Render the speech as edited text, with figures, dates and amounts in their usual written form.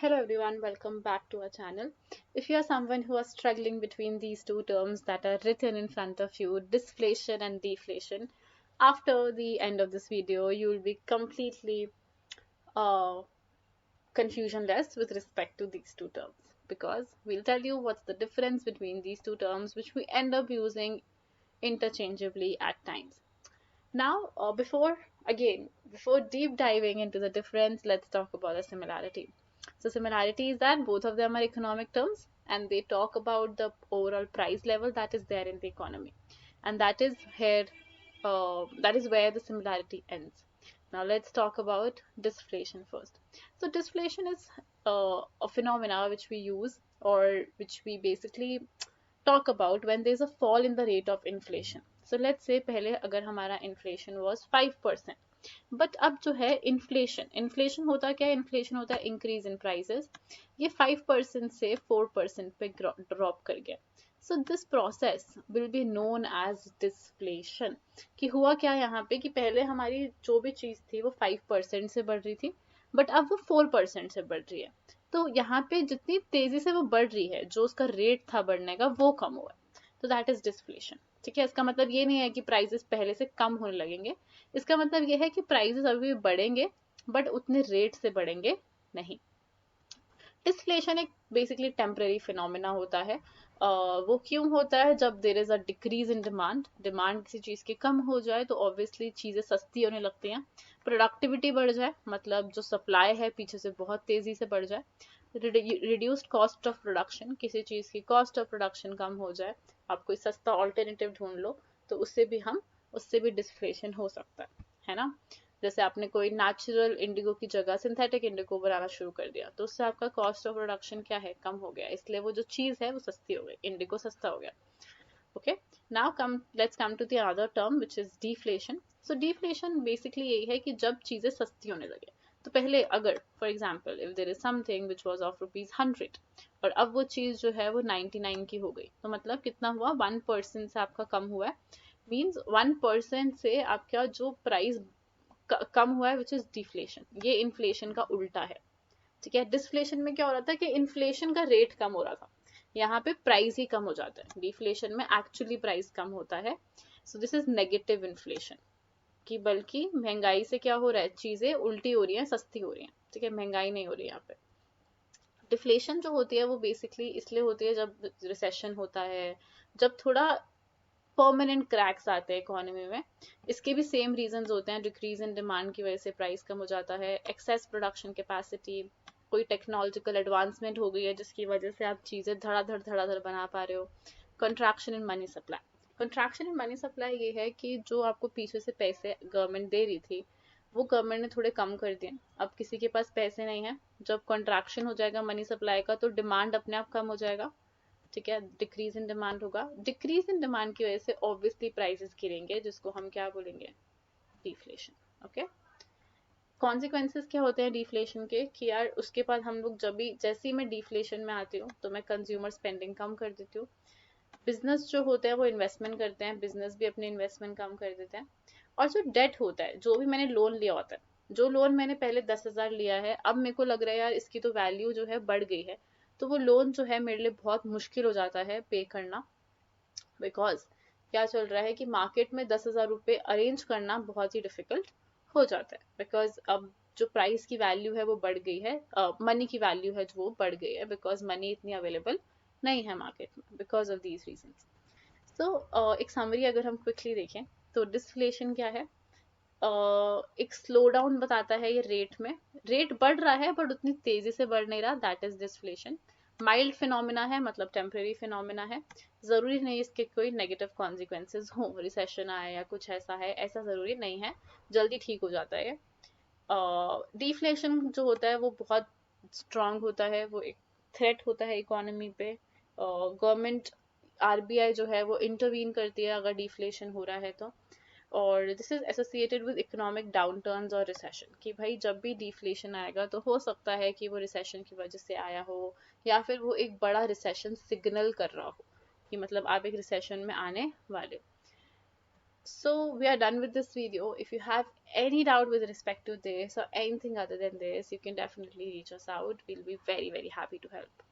Hello everyone, welcome back to our channel. If you are someone who are struggling between these two terms that are written in front of you, disinflation and deflation, after the end of this video, you will be completely uh, confusionless with respect to these two terms because we'll tell you what's the difference between these two terms which we end up using interchangeably at times. Now, before deep diving into the difference, let's talk about the similarity. So, similarity is that both of them are economic terms and they talk about the overall price level that is there in the economy, and that is where the similarity ends. Now, let's talk about disinflation first. So, disinflation is a phenomena which we use or which we basically talk about when there's a fall in the rate of inflation. So let's say पहले अगर हमारा inflation was 5%, but अब जो है inflation होता क्या है? Inflation होता है इंक्रीज इन प्राइसेस. ये 5% से 4% पे ड्रॉप कर गया. So this process will be known as disflation. कि हुआ क्या यहाँ पे कि पहले हमारी जो भी चीज थी वो 5% से बढ़ रही थी, बट अब वो 4% से बढ़ रही है. तो यहाँ पे जितनी तेजी से वो बढ़ रही है, जो उसका रेट था बढ़ने का वो कम हुआ है. तो दैट इज डिस्फ्लेशन. ठीक है, इसका मतलब ये नहीं है कि प्राइसेस पहले से कम होने लगेंगे. इसका मतलब ये है कि प्राइसेस अभी भी बढ़ेंगे बट उतने रेट से बढ़ेंगे नहीं. डिस्फ्लेशन एक बेसिकली टेम्पररी फिनोमेना होता है. वो क्यों होता है? जब there is a decrease in demand किसी चीज की कम हो जाए तो ऑब्वियसली चीजें सस्ती होने लगती हैं. प्रोडक्टिविटी बढ़ जाए, मतलब जो सप्लाई है पीछे से बहुत तेजी से बढ़ जाए. रिड्यूस्ड कॉस्ट ऑफ प्रोडक्शन, किसी चीज की कॉस्ट ऑफ प्रोडक्शन कम हो जाए, आप कोई सस्ता ऑल्टरनेटिव ढूंढ लो, तो उससे भी डिस्फ्लेशन हो सकता है ना. जैसे आपने कोई नेचुरल इंडिगो की जगह सिंथेटिक इंडिगो बनाना शुरू कर दिया, तो उससे आपका कॉस्ट ऑफ प्रोडक्शन क्या है? कम हो गया, इसलिए वो जो चीज है वो सस्ती हो गई, इंडिगो सस्ता हो गया. Okay, now let's come to the other term which is deflation. So deflation basically यही है कि जब चीजें सस्ती होने लगे. तो पहले अगर for example if there is something which was of ₹100 और अब वो चीज जो है वो 99 की हो गई, तो मतलब कितना हुआ? 1% से आपका कम हुआ है. मीन्स 1% से आपका जो प्राइस कम हुआ है विच इज डिफ्लेशन. ये इन्फ्लेशन का उल्टा है. ठीक है, डिस्फ्लेशन में क्या हो रहा था कि इन्फ्लेशन का रेट कम हो रहा था, यहाँ पे प्राइस ही कम हो जाता है. डिफ्लेशन में एक्चुअली प्राइस कम होता है. So this is negative inflation, कि बल्कि महंगाई से क्या हो रहा है? चीजें उल्टी हो रही हैं, सस्ती हो रही हैं. ठीक है, महंगाई नहीं हो रही है यहाँ पे. डिफ्लेशन जो होती है वो बेसिकली इसलिए होती है जब रिसेशन होता है, जब थोड़ा परमानेंट क्रैक्स आते हैं इकोनॉमी में. इसके भी सेम रीजंस होते हैं. डिक्रीज इन डिमांड की वजह से प्राइस कम हो जाता है, एक्सेस प्रोडक्शन कैपेसिटी, कोई टेक्नोलॉजिकल एडवांसमेंट हो गई है जिसकी वजह से आप चीजें धड़ाधड़ बना पा रहे हो. Contraction in money supply. Contraction in money supply ये है कि जो आपको पीछे से पैसे गवर्नमेंट दे रही थी वो गवर्नमेंट ने थोड़े कम कर दिए. अब किसी के पास पैसे नहीं है, जब कंट्रैक्शन हो जाएगा मनी सप्लाई का तो डिमांड अपने आप कम हो जाएगा. ठीक है, डिक्रीज इन डिमांड होगा. डिक्रीज इन डिमांड की वजह से ऑब्वियसली प्राइसेस गिरेंगे, जिसको हम क्या बोलेंगे? डिफ्लेशन. ओके, कॉन्सिक्वेंसेस क्या होते हैं डिफ्लेशन के? कि यार उसके बाद हम लोग जब भी, जैसे ही मैं डिफ्लेशन में आती हूँ तो मैं कंज्यूमर स्पेंडिंग कम कर देती हूँ. बिजनेस जो होते हैं वो इन्वेस्टमेंट करते हैं, बिजनेस भी अपनी इन्वेस्टमेंट कम कर देते हैं. और जो डेट होता है, जो भी मैंने लोन लिया होता है, जो लोन मैंने पहले 10,000 लिया है, अब मेरे को लग रहा है यार इसकी तो वैल्यू जो है बढ़ गई है, तो वो लोन जो है मेरे लिए बहुत मुश्किल हो जाता है पे करना. बिकॉज क्या चल रहा है कि मार्केट में 10,000 रुपये अरेंज करना बहुत ही डिफिकल्ट हो जाता है. बिकॉज अब जो प्राइस की वैल्यू है वो बढ़ गई है, मनी की वैल्यू है जो वो बढ़ गई है, बिकॉज मनी इतनी अवेलेबल नहीं है मार्केट में, बिकॉज ऑफ दीज रीजन. तो एक समरी अगर हम क्विकली देखें तो डिस्फ्लेशन क्या है? एक स्लो डाउन बताता है ये रेट में. रेट बढ़ रहा है बट उतनी तेजी से बढ़ नहीं रहा, दैट इज डिस्फ्लेशन. माइल्ड फिनोमिना है, मतलब टेम्परेरी फिनोमिना है. जरूरी नहीं इसके कोई नेगेटिव कॉन्सिक्वेंसेज हो, रिसेशन आए या कुछ ऐसा है, ऐसा जरूरी नहीं है, जल्दी ठीक हो जाता है. डिफ्लेशन जो होता है वो बहुत स्ट्रांग होता है, वो एक थ्रेट होता है इकोनॉमी पे. गवर्नमेंट आरबीआई जो है वो इंटरवीन करती है अगर डिफ्लेशन हो रहा है तो. और this is associated with economic downturns और रिसेशन, कि भाई जब भी डिफ्लेशन आएगा तो हो सकता है कि वो रिसेशन की वजह से आया हो, या फिर वो एक बड़ा रिसेशन सिग्नल कर रहा हो कि मतलब आप एक रिसेशन में आने वाले हो. So we are done with this video. If you have any doubt with respect to this or anything other than this, you can definitely reach us out. We'll be very, very happy to help.